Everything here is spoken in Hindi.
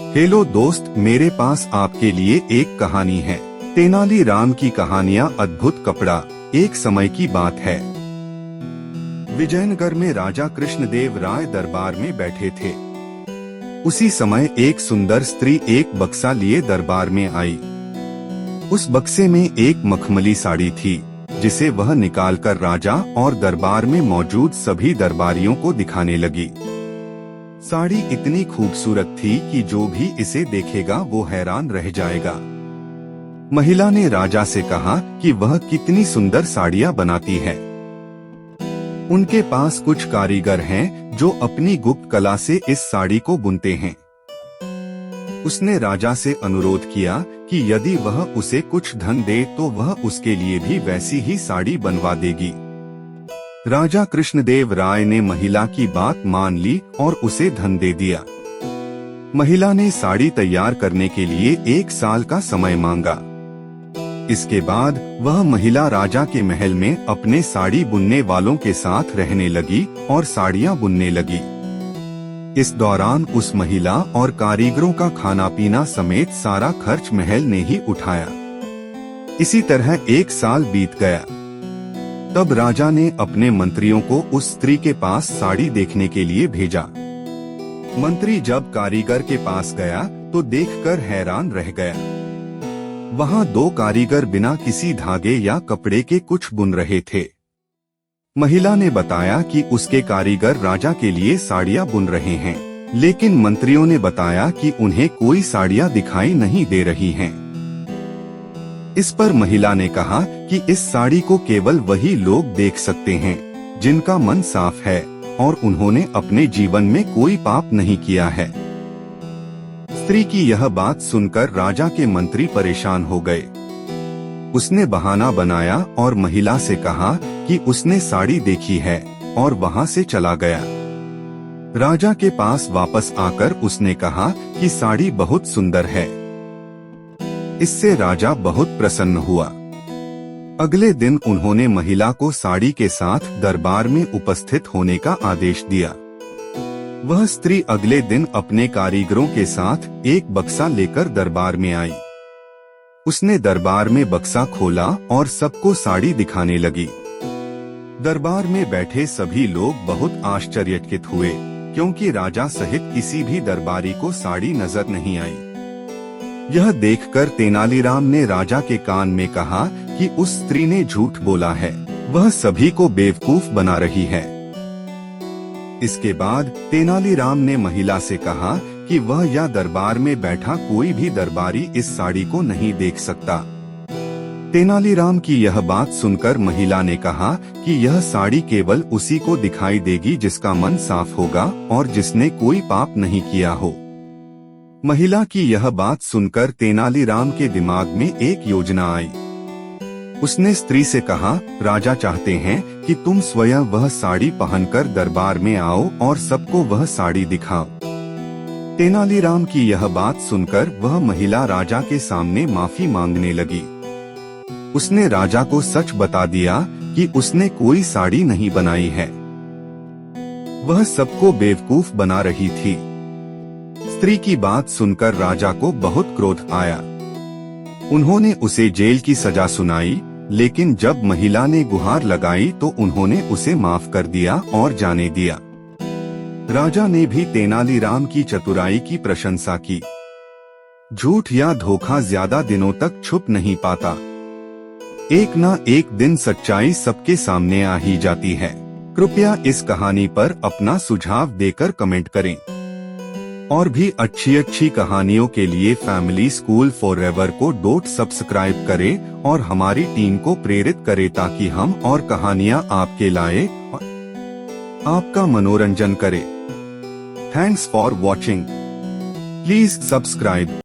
हेलो दोस्त, मेरे पास आपके लिए एक कहानी है। तेनालीराम की कहानियाँ अद्भुत कपड़ा। एक समय की बात है, विजयनगर में राजा कृष्णदेव राय दरबार में बैठे थे। उसी समय एक सुंदर स्त्री एक बक्सा लिए दरबार में आई। उस बक्से में एक मखमली साड़ी थी, जिसे वह निकालकर राजा और दरबार में मौजूद सभी दरबारियों को दिखाने लगी। साड़ी इतनी खूबसूरत थी कि जो भी इसे देखेगा वो हैरान रह जाएगा। महिला ने राजा से कहा कि वह कितनी सुंदर साड़ियाँ बनाती है। उनके पास कुछ कारीगर हैं जो अपनी गुप्त कला से इस साड़ी को बुनते हैं। उसने राजा से अनुरोध किया कि यदि वह उसे कुछ धन दे तो वह उसके लिए भी वैसी ही साड़ी बनवा देगी। राजा कृष्णदेव राय ने महिला की बात मान ली और उसे धन दे दिया। महिला ने साड़ी तैयार करने के लिए 1 साल का समय मांगा। इसके बाद वह महिला राजा के महल में अपने साड़ी बुनने वालों के साथ रहने लगी और साड़ियाँ बुनने लगी। इस दौरान उस महिला और कारीगरों का खाना पीना समेत सारा खर्च महल ने ही उठाया। इसी तरह 1 साल बीत गया। तब राजा ने अपने मंत्रियों को उस स्त्री के पास साड़ी देखने के लिए भेजा। मंत्री जब कारीगर के पास गया तो देखकर हैरान रह गया। वहां 2 कारीगर बिना किसी धागे या कपड़े के कुछ बुन रहे थे। महिला ने बताया कि उसके कारीगर राजा के लिए साड़ियां बुन रहे हैं, लेकिन मंत्रियों ने बताया कि उन्हें कोई साड़ियां दिखाई नहीं दे रही हैं। इस पर महिला ने कहा कि इस साड़ी को केवल वही लोग देख सकते हैं जिनका मन साफ है और उन्होंने अपने जीवन में कोई पाप नहीं किया है। स्त्री की यह बात सुनकर राजा के मंत्री परेशान हो गए। उसने बहाना बनाया और महिला से कहा कि उसने साड़ी देखी है और वहां से चला गया। राजा के पास वापस आकर उसने कहा कि साड़ी बहुत सुंदर है। इससे राजा बहुत प्रसन्न हुआ। अगले दिन उन्होंने महिला को साड़ी के साथ दरबार में उपस्थित होने का आदेश दिया। वह स्त्री अगले दिन अपने कारीगरों के साथ एक बक्सा लेकर दरबार में आई। उसने दरबार में बक्सा खोला और सबको साड़ी दिखाने लगी। दरबार में बैठे सभी लोग बहुत आश्चर्यचकित हुए, क्योंकि राजा सहित किसी भी दरबारी को साड़ी नजर नहीं आई। यह देखकर तेनालीराम ने राजा के कान में कहा कि उस स्त्री ने झूठ बोला है, वह सभी को बेवकूफ बना रही है। इसके बाद तेनालीराम ने महिला से कहा कि वह या दरबार में बैठा कोई भी दरबारी इस साड़ी को नहीं देख सकता। तेनालीराम की यह बात सुनकर महिला ने कहा कि यह साड़ी केवल उसी को दिखाई देगी जिसका मन साफ होगा और जिसने कोई पाप नहीं किया हो। महिला की यह बात सुनकर तेनालीराम के दिमाग में एक योजना आई। उसने स्त्री से कहा, राजा चाहते हैं कि तुम स्वयं वह साड़ी पहनकर दरबार में आओ और सबको वह साड़ी दिखाओ। तेनालीराम की यह बात सुनकर वह महिला राजा के सामने माफी मांगने लगी। उसने राजा को सच बता दिया कि उसने कोई साड़ी नहीं बनाई है। वह सबको बेवकूफ बना रही थी। स्त्री की बात सुनकर राजा को बहुत क्रोध आया। उन्होंने उसे जेल की सजा सुनाई, लेकिन जब महिला ने गुहार लगाई तो उन्होंने उसे माफ कर दिया और जाने दिया। राजा ने भी तेनालीराम की चतुराई की प्रशंसा की। झूठ या धोखा ज्यादा दिनों तक छुप नहीं पाता। एक ना एक दिन सच्चाई सबके सामने आ ही जाती है। कृपया इस कहानी पर अपना सुझाव देकर कमेंट करें। और भी अच्छी कहानियों के लिए फैमिली स्कूल फॉरएवर को सब्सक्राइब करें और हमारी टीम को प्रेरित करें ताकि हम और कहानियां आपके लाए आपका मनोरंजन करें। Thanks for watching. Please subscribe.